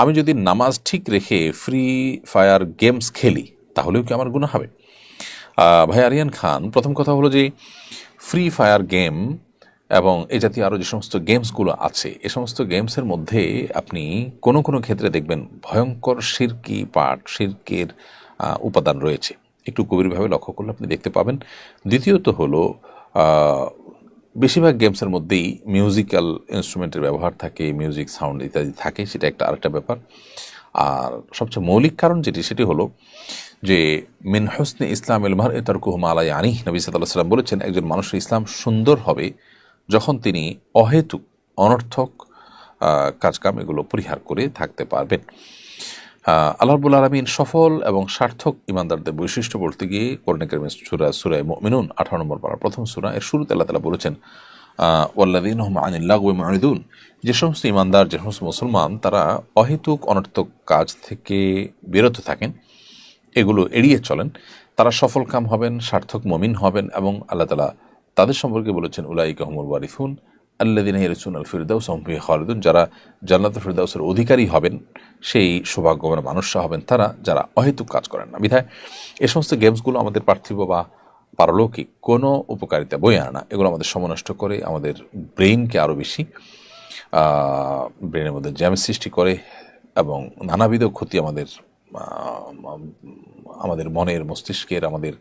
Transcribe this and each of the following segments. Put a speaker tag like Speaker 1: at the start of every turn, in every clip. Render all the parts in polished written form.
Speaker 1: আমি যদি নামাজ ঠিক রেখে ফ্রি ফায়ার গেমস খেলি তাহলেও কি আমার গুনাহ হবে? ভাই আরিয়ান খান, প্রথম কথা হলো যে ফ্রি ফায়ার গেম এবং এ জাতীয় আরও যে সমস্ত গেমসগুলো আছে এ সমস্ত গেমসের মধ্যে আপনি কোনো কোনো ক্ষেত্রে দেখবেন ভয়ঙ্কর শিরকি পাঠ, শিরকের উপাদান রয়েছে। একটু গভীরভাবে লক্ষ্য করলে আপনি দেখতে পাবেন। দ্বিতীয়ত হলো বেশিরভাগ গেমসের মধ্যেই মিউজিক্যাল ইনস্ট্রুমেন্টের ব্যবহার থাকে, মিউজিক সাউন্ড ইত্যাদি থাকে, সেটা একটা আরেকটা ব্যাপার। আর সবচেয়ে মৌলিক কারণ সেটি হলো যে মিন হুসনে ইসলাম ইলমার এ তারকুহু মা লা ইয়ানিহ। নবী সাল্লাল্লাহু আলাইহি ওয়াসাল্লাম বলেছেন, একজন মানুষের ইসলাম সুন্দর হবে যখন তিনি অহেতুক অনর্থক কাজকাম এগুলো পরিহার করে থাকতে পারবেন। আল্লাহ রাব্বুল আলামিন সফল এবং সার্থক ইমানদারদের বৈশিষ্ট্য বলতে গিয়ে কোরআনে কারিমের সূরা মুমিনুন 18 নম্বর পারা প্রথম সূরা এর শুরুতে আল্লাহ তাআলা বলেছেন ওয়াল্লাযীনা হুম আনিল লাগওয়ি মুরিদুন, যে সমস্ত ইমানদার, যে সমস্ত মুসলমান তারা অহেতুক অনর্থক কাজ থেকে বিরত থাকেন, এগুলো এড়িয়ে চলেন, তারা সফল কাম হবেন, সার্থক মুমিন হবেন। এবং আল্লাহ তাআলা তাদের সম্পর্কে বলেছেন উলাইকা হুমুল ওয়ারিসুন আল্লাযীনা ইয়ারিসুনাল ফিরদাউস হুম ফিহা খালিদুন, যারা জান্নাতুল ফিরদাউসের অধিকারী হবেন, সেই সৌভাগ্যবান মানুষরা হবেন তারা যারা অহেতুক কাজ করেন না। বিধায় এ সমস্ত গেমসগুলো আমাদের পার্থিব বা পারলৌকিক কোনো উপকারিতা বয়ে আনে না। এগুলো আমাদের সময় নষ্ট করে, আমাদের ব্রেইনকে আরও বেশি ব্রেনের মধ্যে জ্যাম সৃষ্টি করে এবং নানাবিধ ক্ষতি আমাদের মনের, মস্তিষ্কের, আমাদের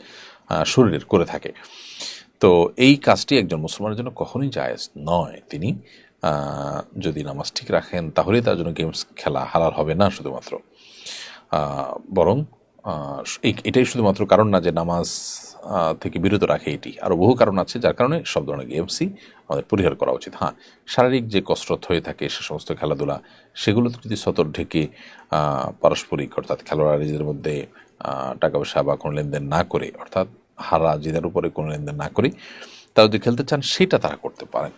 Speaker 1: শরীরের করে থাকে। তো এই কাজটি একজন মুসলমানের জন্য কখনোই জায়েজ নয়। তিনি যদি নামাজ ঠিক রাখেন তাহলেই তার জন্য গেমস খেলা হালাল হবে না শুধুমাত্র, বরং এটাই শুধুমাত্র কারণ না যে নামাজ থেকে বিরত রাখে, এটি আরও বহু কারণ আছে যার কারণে সব ধরনের গেমসই আমাদের পরিহার করা উচিত। হ্যাঁ, শারীরিক যে কসরত হয়ে থাকে সে সমস্ত খেলাধুলা, সেগুলো যদি সতর ঢেকে পারস্পরিক অর্থাৎ খেলোয়াড়দের মধ্যে টাকা পয়সা বা কোনো লেনদেন না করে, অর্থাৎ হারা জিতার উপরে কোনো লেনদেন না করে তারা যদি খেলতে চান সেটা তারা করতে পারেন।